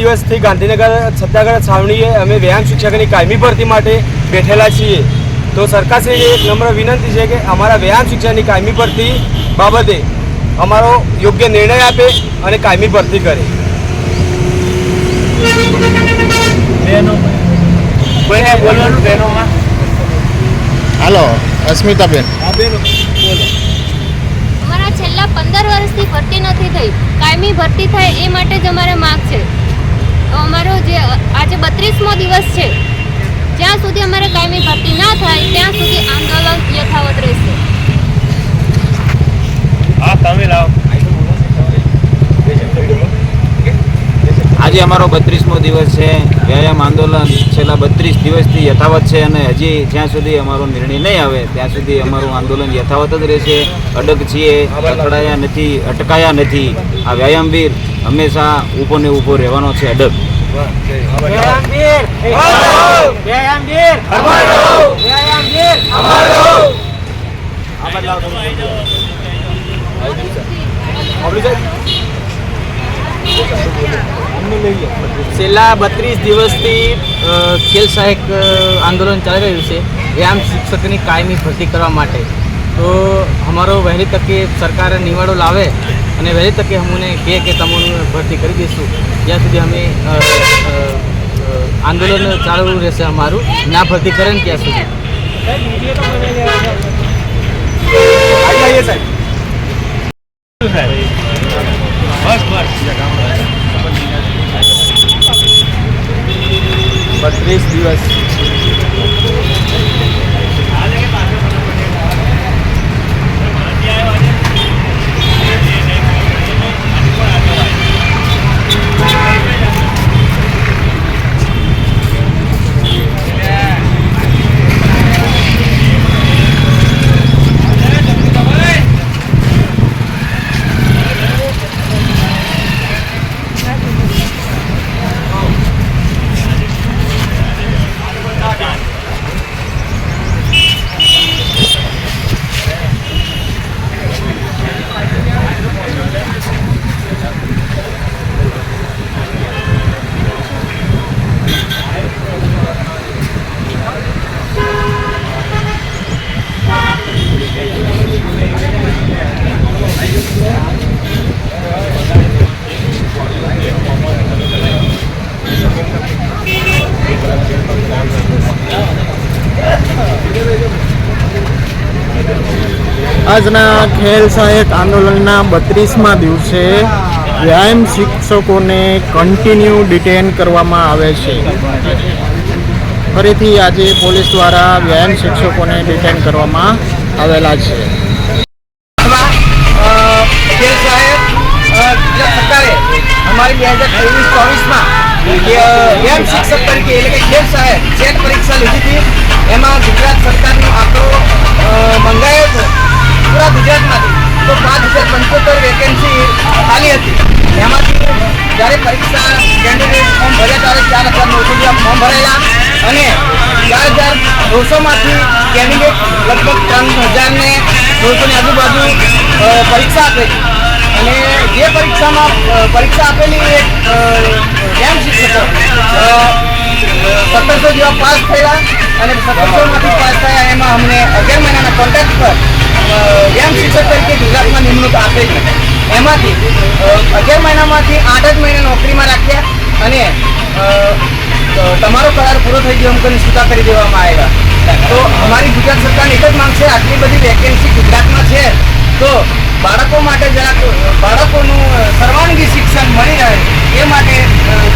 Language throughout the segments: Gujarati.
દિવસથી ગાંધીનગર સત્યાગ્રહ છાવણીએ અમે વ્યાયામ શિક્ષકની કાયમી ભરતી માટે બેઠેલા છીએ। તો સરકારશ્રીને એક નમ્ર વિનંતી છે કે અમારા વ્યાયામ શિક્ષકની કાયમી ભરતી બાબતે અમારો યોગ્ય નિર્ણય આપે અને કાયમી ભરતી કરે। હાલો અસ્મિતાબેન, અમારા છેલ્લા 15 વર્ષથી ભરતી નથી થઈ, કાયમી ભરતી થાય એ માટે જ અમારે માંગ છે। તો અમારો જે આજે 32મો દિવસ છે, જ્યાં સુધી અમારે કાયમી ભરતી ના થાય ત્યાં સુધી આંદોલન યથાવત રહેશે। આજે અમારો 32મો દિવસ છે। વ્યાયામ આંદોલન છેલ્લા 32 દિવસથી યથાવત છે અને હજી જ્યાં સુધી અમારો નિર્ણય નહીં આવે ત્યાં સુધી અમારું આંદોલન યથાવત જ રહેશે। અડગ છીએ, અટકાયા નથી। આ વ્યાયામવીર હંમેશા ઊભો ને ઊભો રહેવાનો છે અડગ। છેલ્લા 32 દિવસથી ખેલ સહાયક આંદોલન ચાલી રહ્યું છે વ્યાયામ શિક્ષકની કાયમી ભરતી કરવા માટે। તો અમારો વહેલી તકે સરકાર નિવાડો લાવે અને વહેલી તકે અમને કહે કે તમને ભરતી કરી દઈશું, જ્યાં સુધી અમે આંદોલન ચાલુ રહેશે અમારું, ના ભરતી કરે ને ત્યાં સુધી। 32 દિવસ આજના ખેલ સહાયક આંદોલનના 32મા દિવસે વ્યાયામ શિક્ષકોને કન્ટિન્યુ ડિટેન કરવામાં આવે છે। ફરીથી આજે પોલીસ દ્વારા વ્યાયામ શિક્ષકોને ડિટેન કરવામાં આવેલા છે। ખેલ સહાયક સરકારે અમારી 2023-24માં વ્યાયામ શિક્ષક તરીકે એટલે કે ખેલ સહાયક સેટ પરીક્ષા લીધી હતી। એમાં ગુજરાત સરકારનો આંકડો મંગાયો હતો પૂરા ગુજરાતમાંથી। તો 5075 વેકેન્સી ખાલી હતી। એમાંથી જ્યારે પરીક્ષા કેન્ડિડેટ ફોર્મ ભર્યા ત્યારે 4900 જેવા ફોર્મ ભરેલા અને 4900માંથી કેન્ડિડેટ લગભગ 3000 ને 200 ની આજુબાજુ પરીક્ષા આપેલી અને જે પરીક્ષામાં પરીક્ષા આપેલી એક વ્યાયામ શિક્ષકો 1700 જેવા પાસ થયેલા અને 1700માંથી પાસ થયા એમાં અમને 11 મહિનાના કોન્ટ્રાક્ટ પર વ્યાયામ શિક્ષક તરીકે ગુજરાતમાં નિમણૂક આપેલી। એમાંથી 11 મહિનામાંથી 8 જ મહિના નોકરીમાં રાખ્યા અને તમારો કરાર પૂરો થઈ ગયો એમ કરીને છૂટા કરી દેવામાં આવ્યા। તો અમારી ગુજરાત સરકારની એક જ માંગ છે, આટલી બધી વેકેન્સી ગુજરાતમાં છે તો બાળકો માટે જરાક બાળકોનું સર્વાંગી શિક્ષણ મળી રહે એ માટે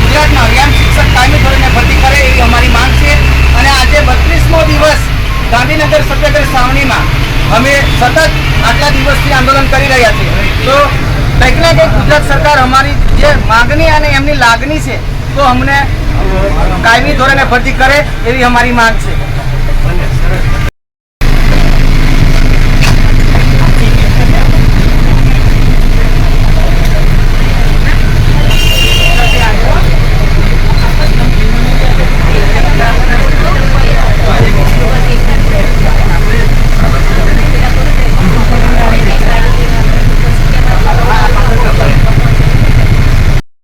ગુજરાતના વ્યાયામ શિક્ષક કાયમી ધોરણે ભરતી કરે એવી અમારી માંગ છે। અને આજે 32મો દિવસ ગાંધીનગર સત્યાગ્રહ છાવણીમાં અમે સતત આટલા દિવસથી આંદોલન કરી રહ્યા છીએ। તો કંઈક ને કંઈક ગુજરાત સરકાર અમારી જે માગણી અને એમની લાગણી છે તો અમને કાયમી ધોરણે ભરતી કરે એવી અમારી માંગ છે।